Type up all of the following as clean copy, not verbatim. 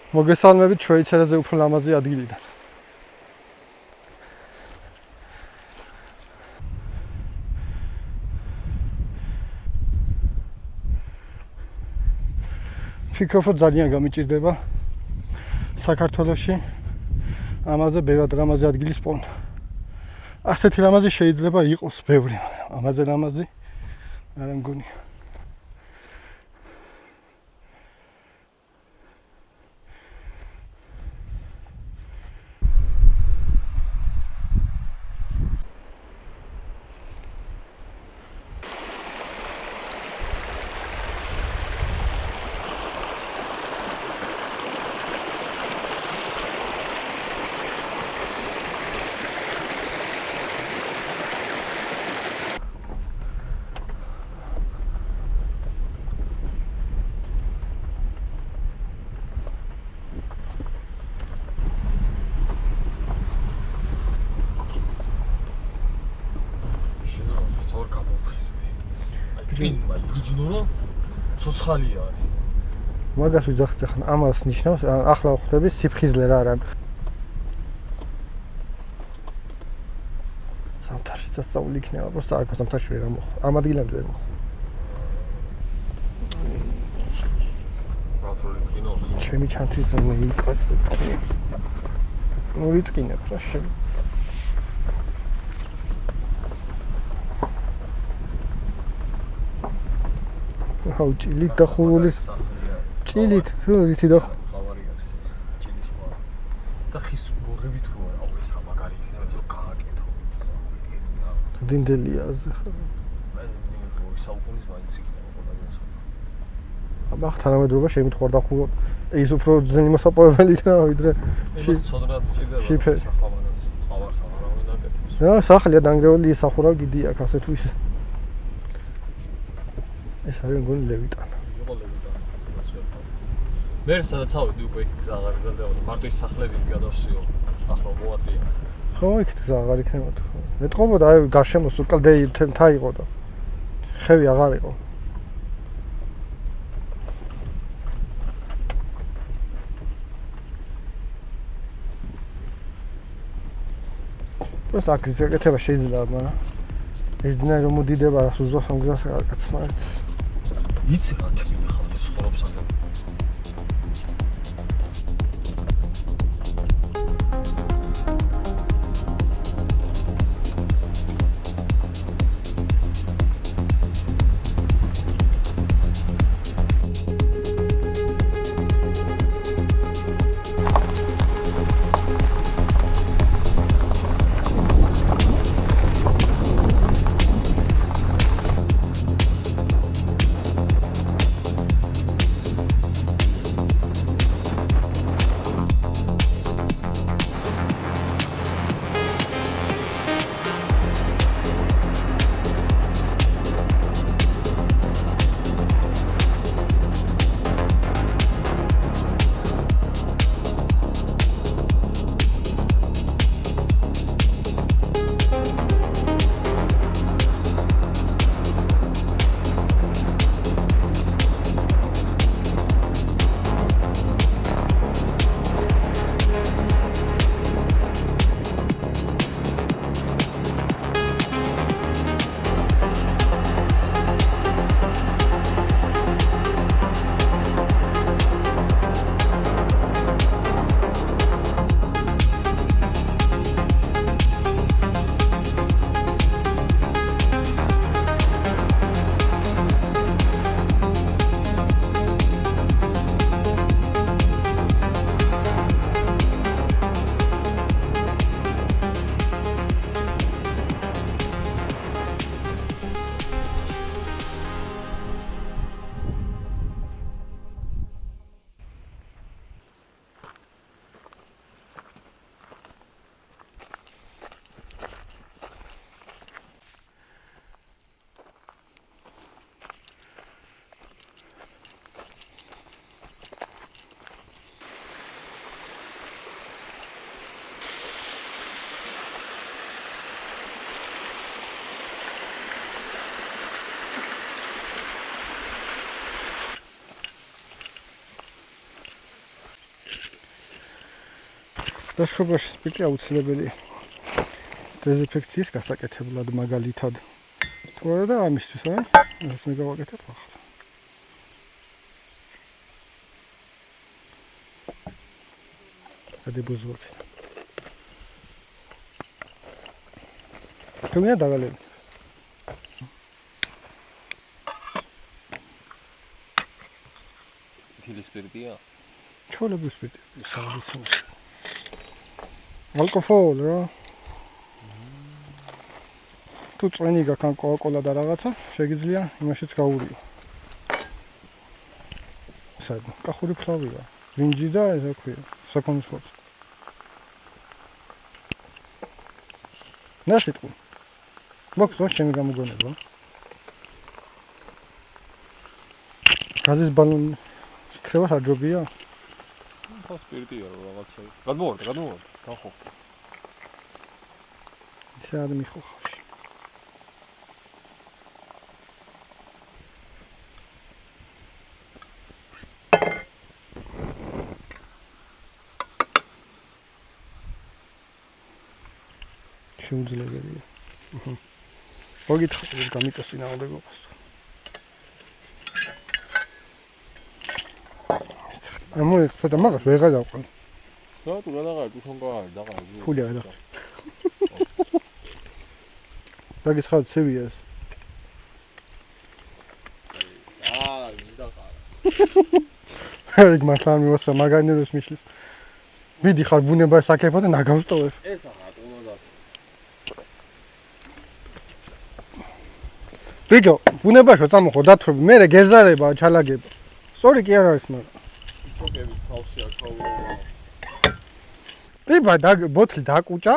მოგესალმებით შვეიცარიაზე უფრო ლამაზი ადგილიდან. ფიქრობ, რომ ძალიან გამიჭირდება საქართველოში ამაზე ბევრად ლამაზი ადგილის პოვნა. ასეთი ლამაზი შეიძლება იყოს ბევრი, მაგრამ ამაზე ლამაზი არ მგონია. ცოცხალია არის. მაგას ვიძახით ახლა ამას ნიშნავს, ახლა ხვდები სიფხიზლე რა არის. სამთარში წასწავლი იქნება, просто აქ სამთარში ვერ მოხდა. ამ ადგილამდე ვერ მოხდა. რაცორი წკინავს? ჩემი ჩანთის მიკროფონი. ნუ ვიწყინებ რა შენ. აუ ჭილით და ხურულის ჭილით თუ რითი და ხავარი არის ჭილის ხვა და ხის ბურებით ხო აუ ეს რა მაგარი იქნება რომ გააკეთო თუ დინდელია აზე მე საუკუნის მაინც იქნება ყველგან აბა თანამედროვე შემithorda ხურო ის უფრო ძნელი მოსაპოვებელი იქნება ვიდრე ცოდნაც ჭირდება სახავარას ხავარს აღარავინ აკეთებს რა სახლია დანგრეული სახურავ გიდი აქ ასე თუ ის ეს არის მგონი ლევიტანა. იყო ლევიტანა, სადაც ვერ ხარ. მე სადაც ავედი უკვე იქ გზა აღარ გრძელდებოდა. მარტო ის სახლები გადავსიო. ახლა მოატრია. ხო, იქ გზა აღარ იქნებოდა. მეტყობოდა აი გარშემო სულ კლდეი თემთა იყო და ხევი აღარ იყო. პროს აქ ზეგეთება შეიძლება, მაგრამ ეს ძნელი რომ მოდიდება რას უზოს ამ გზას კაცმართ. იცი რა თქმა უნდა ცხოვრობს აქ ლაშქრობაში სპირტი აუცილებელია. დეზინფექციის გასაკეთებლად მაგალითად. თუ არა და ამისთვის, ეს მე გავაკეთებ ახლა. გადიბუზვაკე. თუმცა დაგალები. თილი სპირტია? ჩოლების სპირტი, სამიცი. ალკოჰოლ რა. თუ წვენი გაქან კოკა-კოლა და რაღაცა, შეგიძლია იმაშიც გაურიო. საერთოდ კახური ფლავია. ბრინჯი და ესე ქვია, საქონლის ხორცი. ნასიტყვი. მოხსო შემი გამოგონება. გაზის ბალონი სტრევა საჯობია. ხო სპირტია რაღაცა. გადმოვარდა. დახო. ისე არ მიხოხავში. შეუძლებელია. მოგითხარ გამიწეს წინააღმდეგობას. ამოიხსნა და მაგას ვეღარ დავყავ. და თუ რა დაღარ, თუ ხონგარ, დაღარ. ფული არა. დაგიცხადე ცევია ეს. მიდაყარა. ეგ მართლა მივასწრა მაგანეროს მიშლის. მიდი ხარ ბუნება საკეფო და ნაგავსტოვებ. ეს ახლა უნდა. ბიჭო, ბუნებაშო წამოხო დათრობი, მე გეზარება, ჩალაგება. სწორი კი არ არის მაგრამ. ჩოკები ცალში აქაულა. ტიპა ბოთლი დაკუჭა.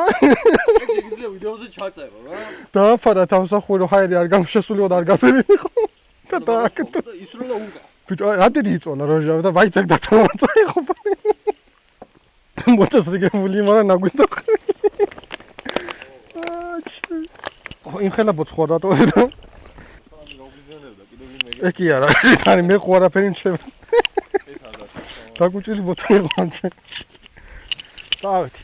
ეგ შეგიძლია ვიდეოზე ჩაწერო რა. დააფარა თავსახურო ჰაერი არ გამშესულიო და არ გაფერინიყო. და დააკეთე. ისროლა უკა. ბიჭო, რამდენი იწონა როჟავ და ვაიცაკ და თამაწაიღო. მოწესრიგებული მაგრამ ნაგვის და. აჩი. იმხელა ბოცხვა დატოვე და ეკი არა, თან მე ხო არაფერი მჩევ. დაკუჭილი ბოთლი ყანჩე. წავედი.